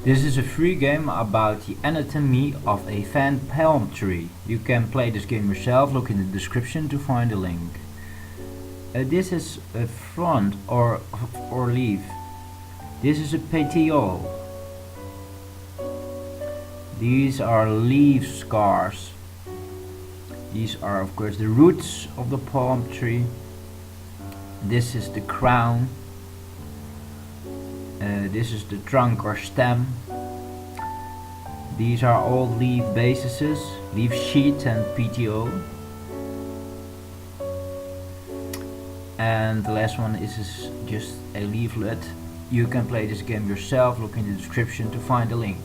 This is a free game about the anatomy of a fan palm tree. You can play this game yourself, look in the description to find a link. This is a frond or leaf. This is a petiole. These are leaf scars. These are of course the roots of the palm tree. This is the crown. This is the trunk or stem. These are all leaf bases, leaf sheet and petiole. And the last one is just a leaflet. You can play this game yourself, look in the description to find the link.